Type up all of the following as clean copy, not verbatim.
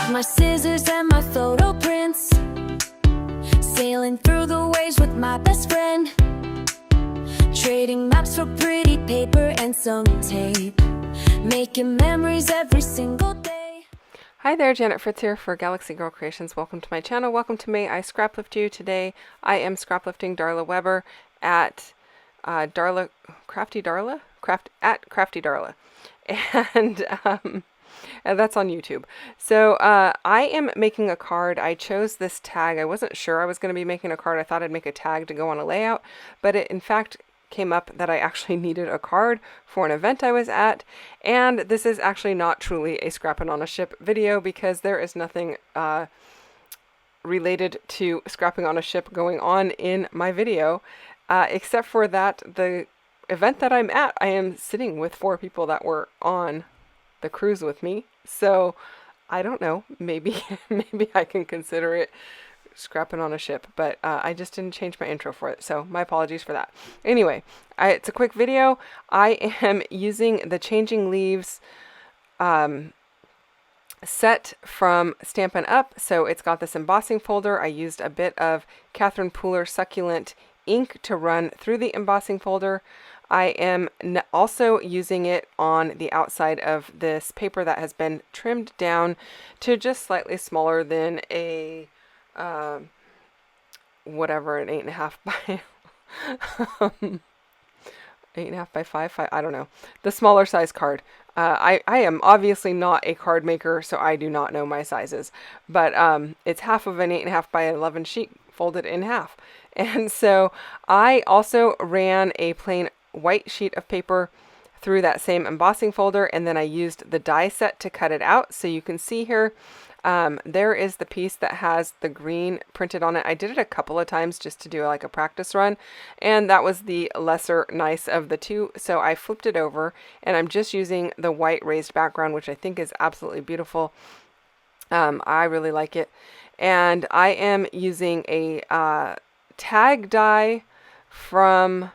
my scissors and my photo prints, sailing through the waves with my best friend, trading maps for pretty paper and some tape, making memories every single day. Hi there, Janet Fritz here for Galaxy Girl Creations. Welcome to my channel. Welcome to May I Scraplift You. Today I am scraplifting Darla Weber at Crafty Darla, and that's on YouTube. So I am making a card. I chose this tag. I wasn't sure I was going to be making a card. I thought I'd make a tag to go on a layout, but it in fact came up that I actually needed a card for an event I was at, and this is actually not truly a scrapping on a ship video because there is nothing related to scrapping on a ship going on in my video, except for that the event that I'm at, I am sitting with 4 people that were on the cruise with me. So I don't know, maybe I can consider it scrapping on a ship, but I just didn't change my intro for it, so my apologies for that. Anyway, it's a quick video. I am using the Changing Leaves set from Stampin' Up. So it's got this embossing folder. I used a bit of Catherine Pooler Succulent ink to run through the embossing folder. I am also using it on the outside of this paper that has been trimmed down to just slightly smaller than a whatever, an 8.5 by 8.5 by 5, I don't know, the smaller size card. I am obviously not a card maker, so I do not know my sizes, but it's half of an 8.5 by 11 sheet folded in half. And so I also ran a plain white sheet of paper through that same embossing folder, and then I used the die set to cut it out. So you can see here, there is the piece that has the green printed on it. I did it a couple of times just to do like a practice run, and that was the lesser nice of the two. So I flipped it over, and I'm just using the white raised background, which I think is absolutely beautiful. I really like it. And I am using a tag die from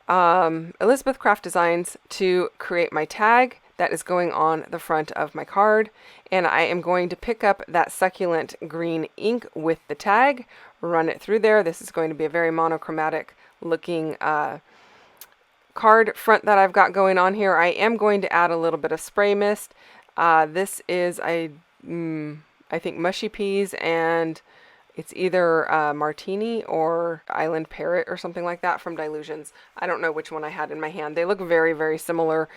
Elizabeth Craft Designs to create my tag that is going on the front of my card, and I am going to pick up that succulent green ink with the tag, run it through there. This is going to be a very monochromatic looking card front that I've got going on here. I am going to add a little bit of spray mist. This is I think Mushy Peas, and it's either Martini or Island Parrot or something like that from Dylusions. I don't know which one I had in my hand. They look very, very similar.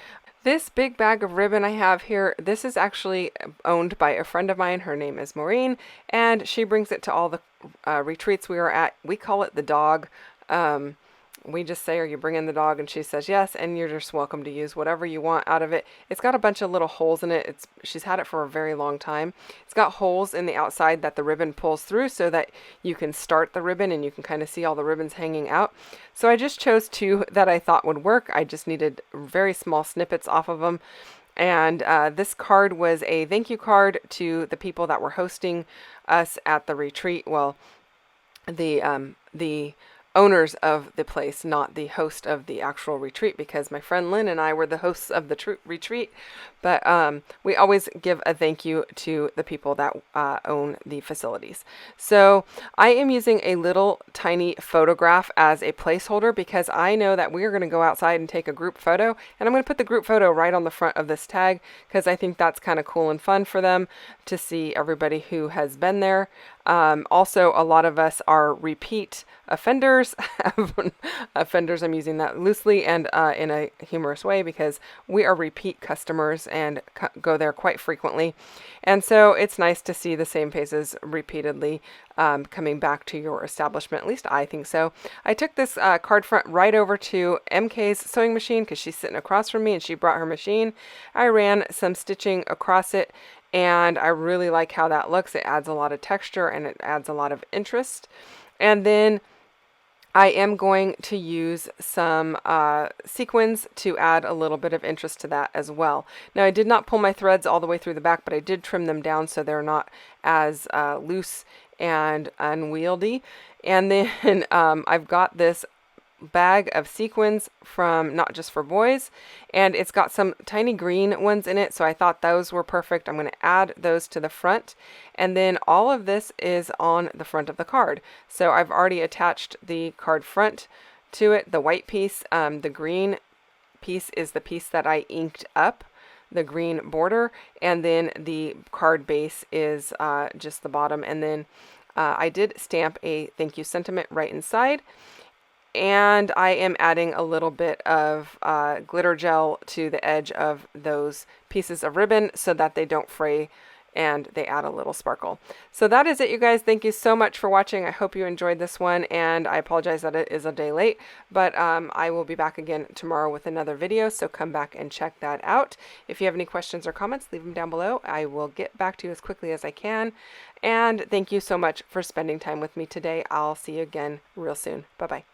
This big bag of ribbon I have here, this is actually owned by a friend of mine. Her name is Maureen, and she brings it to all the retreats we are at. We call it the dog. We just say, are you bringing the dog? And she says yes, and you're just welcome to use whatever you want out of it. It's got a bunch of little holes in it. She's had it for a very long time. It's got holes in the outside that the ribbon pulls through so that you can start the ribbon and you can kind of see all the ribbons hanging out. So I just chose 2 that I thought would work. I just needed very small snippets off of them. And this card was a thank you card to the people that were hosting us at the retreat. Well, the owners of the place, not the host of the actual retreat, because my friend Lynn and I were the hosts of the retreat. But we always give a thank you to the people that own the facilities. So I am using a little tiny photograph as a placeholder because I know that we're going to go outside and take a group photo, and I'm going to put the group photo right on the front of this tag because I think that's kind of cool and fun for them to see everybody who has been there. Also, a lot of us are repeat offenders. Offenders, I'm using that loosely and in a humorous way because we are repeat customers and go there quite frequently. And so it's nice to see the same faces repeatedly coming back to your establishment. At least I think so. I took this card front right over to MK's sewing machine because she's sitting across from me and she brought her machine. I ran some stitching across it, and I really like how that looks. It adds a lot of texture and it adds a lot of interest. And then I am going to use some sequins to add a little bit of interest to that as well. Now, I did not pull my threads all the way through the back, but I did trim them down so they're not as loose and unwieldy. And then I've got this bag of sequins from Not Just for Boys, and it's got some tiny green ones in it, so I thought those were perfect. I'm going to add those to the front, and then all of this is on the front of the card. So I've already attached the card front to it, the white piece. The green piece is the piece that I inked up, the green border, and then the card base is just the bottom, and then I did stamp a thank you sentiment right inside. And I am adding a little bit of glitter gel to the edge of those pieces of ribbon so that they don't fray and they add a little sparkle. So that is it, you guys. Thank you so much for watching. I hope you enjoyed this one, and I apologize that it is a day late, but I will be back again tomorrow with another video, so come back and check that out. If you have any questions or comments, leave them down below. I will get back to you as quickly as I can. And thank you so much for spending time with me today. I'll see you again real soon. Bye-bye.